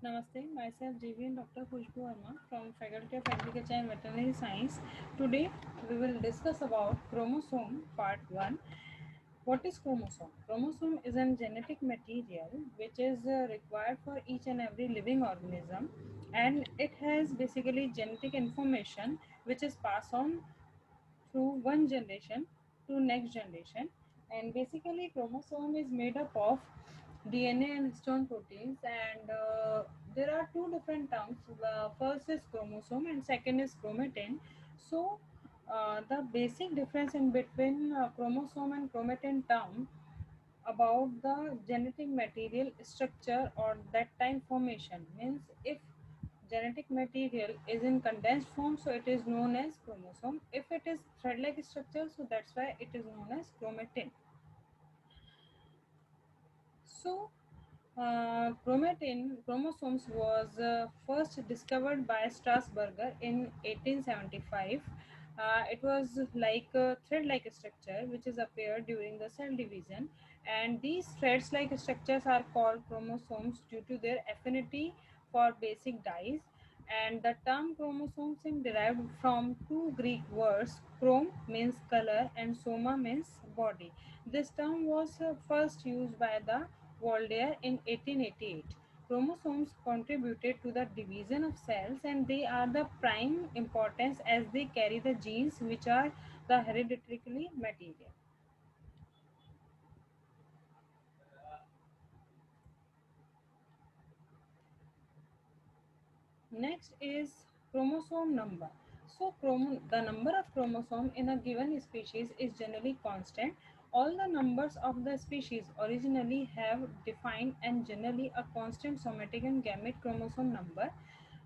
Namaste, myself JV and Dr. Khushbu Verma from Faculty of Agriculture and Veterinary Science. Today we will discuss about chromosome part 1. What is chromosome? Chromosome is a genetic material which is required for each and every living organism, and it has basically genetic information which is passed on through one generation to next generation. And basically chromosome is made up of DNA and histone proteins, and there are two different terms. The first is chromosome and second is chromatin. So the basic difference in between chromosome and chromatin term about the genetic material structure or that time formation means, if genetic material is in condensed form, so it is known as chromosome. If it is thread like structure, so that's why it is known as chromatin. So chromosomes was first discovered by Strasburger in 1875. It was like a thread-like structure which is appeared during the cell division, and these threads-like structures are called chromosomes due to their affinity for basic dyes. And the term chromosomes is derived from two Greek words. Chrome means color and soma means body. This term was first used by the Waldeyer in 1888. Chromosomes contributed to the division of cells, and they are the prime importance as they carry the genes which are the hereditary material. Next is chromosome number. So the number of chromosome in a given species is generally constant. All the numbers of the species originally have defined and generally a constant somatic and gamete chromosome number.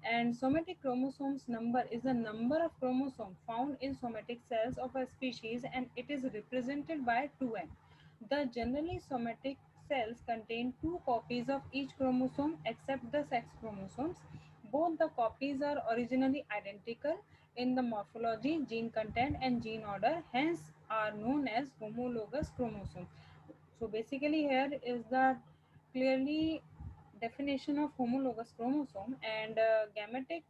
And somatic chromosomes number is the number of chromosomes found in somatic cells of a species, and it is represented by 2n. The generally somatic cells contain two copies of each chromosome except the sex chromosomes. Both the copies are originally identical in the morphology, gene content, and gene order, hence are known as homologous chromosomes. So basically here is the clearly definition of homologous chromosome. And gametic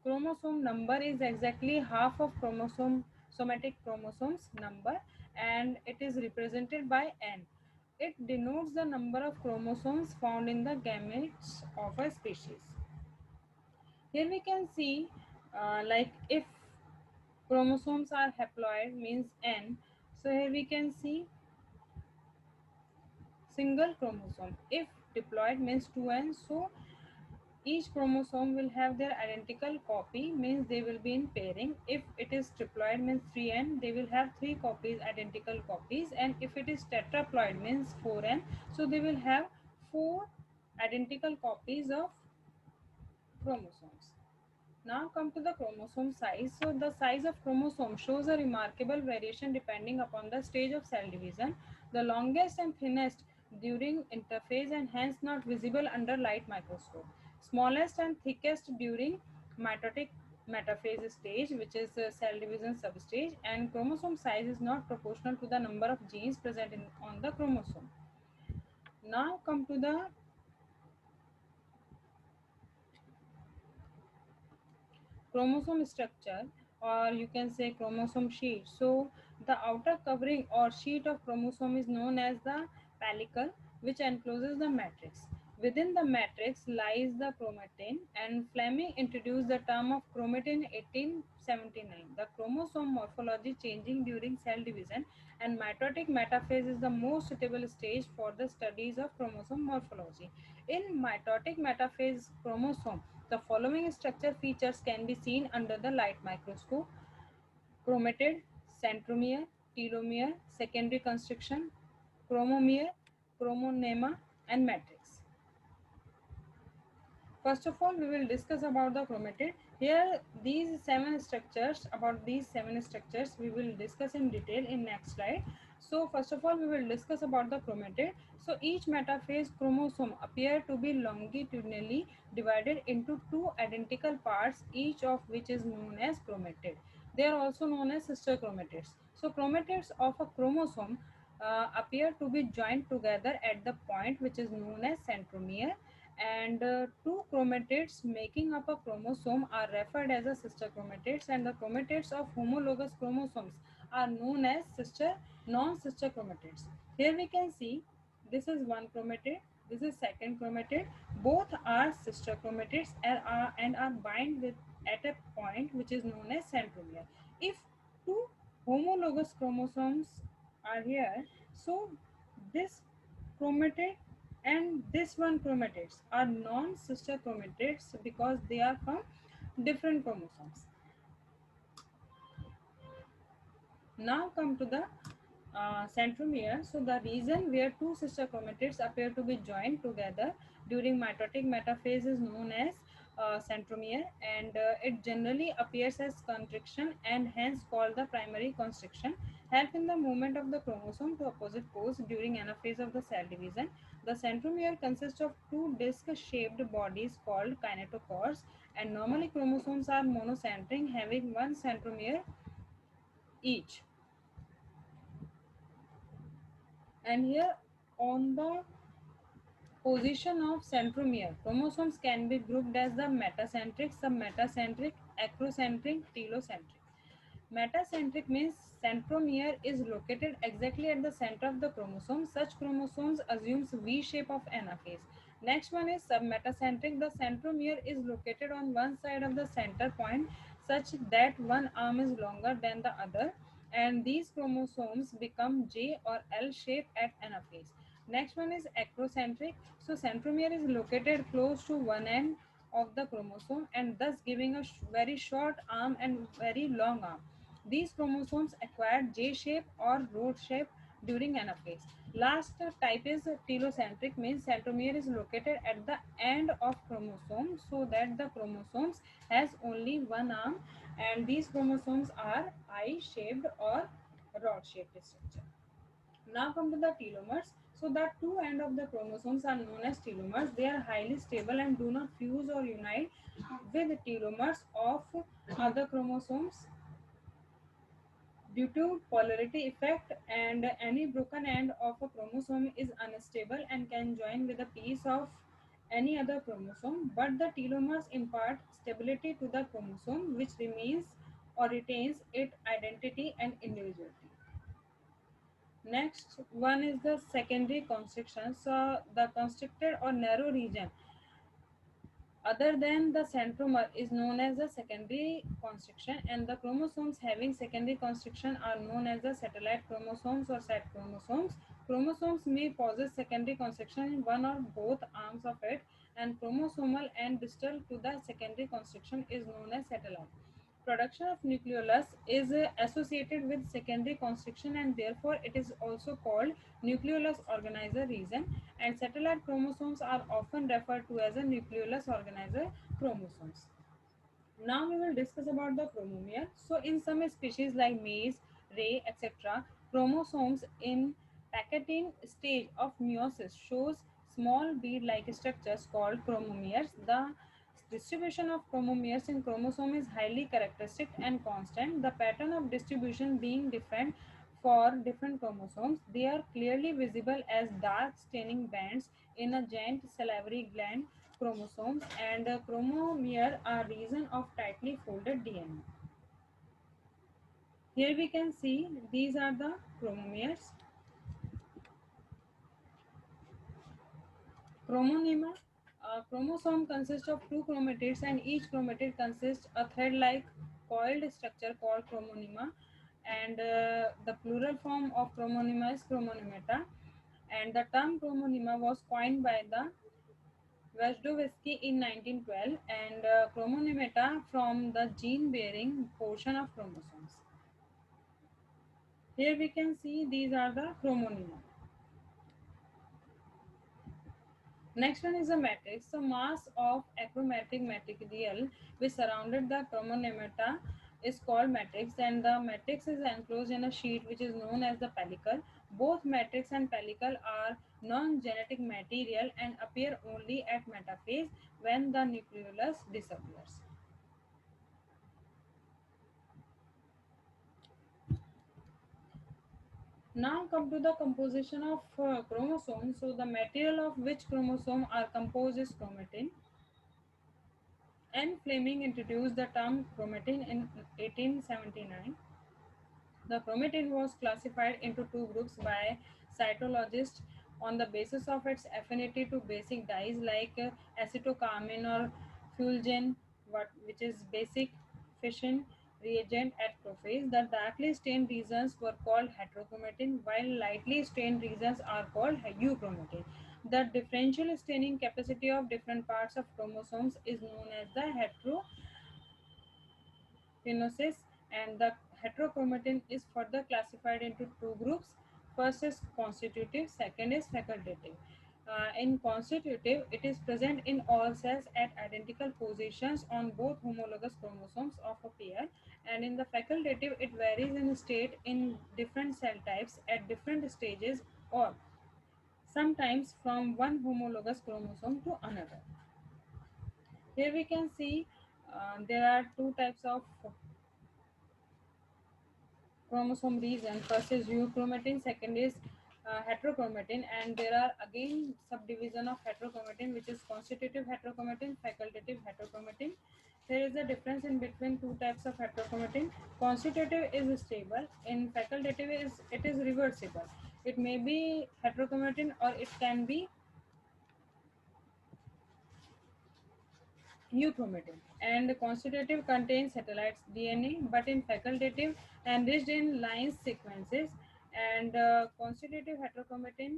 chromosome number is exactly half of chromosome somatic chromosomes number, and it is represented by n. It denotes the number of chromosomes found in the gametes of a species. Here we can see like if chromosomes are haploid means n. So here we can see single chromosome. If diploid means 2n, so each chromosome will have their identical copy, means they will be in pairing. If it is triploid means 3n, they will have three copies, identical copies. And if it is tetraploid means 4n, so they will have four identical copies of chromosomes. Now come to the chromosome size. So the size of chromosome shows a remarkable variation depending upon the stage of cell division. The longest and thinnest during interphase and hence not visible under light microscope. Smallest and thickest during mitotic metaphase stage, which is cell division substage, and chromosome size is not proportional to the number of genes present on the chromosome. Now come to the chromosome structure, or you can say chromosome sheet. So the outer covering or sheet of chromosome is known as the pellicle, which encloses the matrix. Within the matrix lies the chromatin, and Fleming introduced the term of chromatin in 1879. The chromosome morphology changing during cell division, and mitotic metaphase is the most suitable stage for the studies of chromosome morphology. In mitotic metaphase chromosome, the following structure features can be seen under the light microscope: chromatid, centromere, telomere, secondary construction, chromomere, chromonema, and matrix. First of all, we will discuss about the chromatid. Here, about these seven structures, we will discuss in detail in next slide. So, first of all, we will discuss about the chromatid. So, each metaphase chromosome appear to be longitudinally divided into two identical parts, each of which is known as chromatid. They are also known as sister chromatids. So, chromatids of a chromosome appear to be joined together at the point which is known as centromere, and two chromatids making up a chromosome are referred as a sister chromatids, and the chromatids of homologous chromosomes are known as sister non-sister chromatids. Here we can see this is one chromatid, this is second chromatid. Both are sister chromatids and are bind with at a point which is known as centromere. If two homologous chromosomes are here, so this chromatid and this one chromatids are non-sister chromatids because they are from different chromosomes. Now come to the centromere. So the region where two sister chromatids appear to be joined together during mitotic metaphase is known as centromere, and it generally appears as constriction and hence called the primary constriction, help in the movement of the chromosome to opposite poles during anaphase of the cell division. The centromere consists of two disc-shaped bodies called kinetochores, and normally chromosomes are monocentric, having one centromere each. And here on the position of centromere, chromosomes can be grouped as the metacentric, submetacentric, acrocentric, telocentric. Metacentric means centromere is located exactly at the center of the chromosome. Such chromosomes assumes V shape of anaphase. Next one is submetacentric. The centromere is located on one side of the center point such that one arm is longer than the other, and these chromosomes become J or L shape at anaphase. Next one is acrocentric. So centromere is located close to one end of the chromosome and thus giving a very short arm and very long arm. These chromosomes acquire J shape or rod shape during anaphase. Last type is telocentric, means centromere is located at the end of chromosome so that the chromosomes has only one arm, and these chromosomes are I shaped or rod shaped structure. Now come to the telomeres. So the two ends of the chromosomes are known as telomeres. They are highly stable and do not fuse or unite with telomeres of other chromosomes due to polarity effect, and any broken end of a chromosome is unstable and can join with a piece of any other chromosome, but the telomeres impart stability to the chromosome which remains or retains its identity and individuality. Next one is the secondary constriction. So the constricted or narrow region other than the centromere is known as the secondary constriction, and the chromosomes having secondary constriction are known as the satellite chromosomes or set chromosomes. Chromosomes may possess secondary constriction in one or both arms of it, and chromosomal and distal to the secondary constriction is known as satellite. Production of nucleolus is associated with secondary constriction, and therefore it is also called nucleolus organizer region, and satellite chromosomes are often referred to as a nucleolus organizer chromosomes. Now we will discuss about the chromomere. So in some species like maize, ray, etc., chromosomes in Pachytene stage of meiosis shows small bead-like structures called chromomeres. The distribution of chromomeres in chromosome is highly characteristic and constant. The pattern of distribution being different for different chromosomes. They are clearly visible as dark staining bands in a giant salivary gland chromosomes, and chromomere are region of tightly folded DNA. Here we can see these are the chromomeres. Chromonema. A chromosome consists of two chromatids, and each chromatid consists a thread-like coiled structure called chromonema. And the plural form of chromonema is chromonemata. And the term chromonema was coined by the Vazhdovsky in 1912, and chromonemata from the gene-bearing portion of chromosomes. Here we can see these are the chromonema. Next one is the matrix. So mass of achromatic material which surrounded the chromonemata is called matrix, and the matrix is enclosed in a sheet which is known as the pellicle. Both matrix and pellicle are non-genetic material and appear only at metaphase when the nucleolus disappears. Now come to the composition of chromosomes. So the material of which chromosome are composed is chromatin. N. Fleming introduced the term chromatin in 1879. The chromatin was classified into two groups by cytologists on the basis of its affinity to basic dyes like acetocarmine or fulgen, which is basic fission reagent at prophase. The darkly stained regions were called heterochromatin, while lightly stained regions are called euchromatin. The differential staining capacity of different parts of chromosomes is known as the heterochromatin, and the heterochromatin is further classified into two groups. First is constitutive, second is facultative. In constitutive, it is present in all cells at identical positions on both homologous chromosomes of a pair, and in the facultative, it varies in state in different cell types at different stages, or sometimes from one homologous chromosome to another. Here we can see there are two types of chromosome region. First is euchromatin, second is heterochromatin, and there are again subdivision of heterochromatin, which is constitutive heterochromatin, facultative heterochromatin. There is a difference in between two types of heterochromatin. Constitutive is stable, in facultative is it is reversible. It may be heterochromatin or it can be euchromatin, and constitutive contains satellites DNA, but in facultative enriched in lines sequences, and constitutive heterochromatin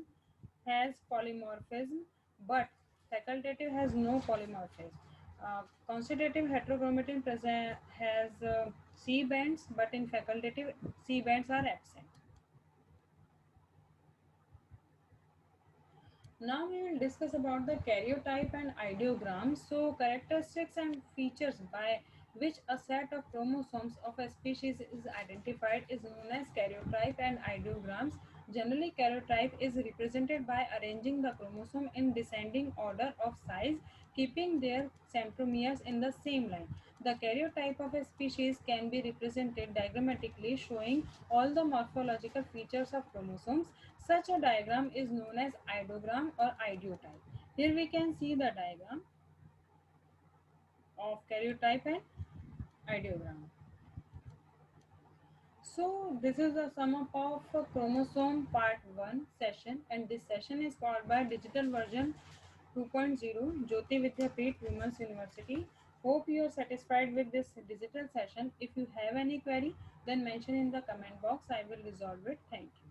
has polymorphism, but facultative has no polymorphism. Constitutive heterochromatin present has C bands, but in facultative C bands are absent. Now we will discuss about the karyotype and ideogram. So characteristics and features by which a set of chromosomes of a species is identified is known as karyotype and ideograms. Generally, karyotype is represented by arranging the chromosome in descending order of size, keeping their centromeres in the same line. The karyotype of a species can be represented diagrammatically, showing all the morphological features of chromosomes. Such a diagram is known as ideogram or ideotype. Here we can see the diagram of karyotype and ideogram. So this is the sum up of chromosome part 1 session, and this session is called by digital version 2.0 Jyoti Vidyapeeth Women's University. Hope you are satisfied with this digital session. If you have any query, then mention in the comment box. I will resolve it. Thank you.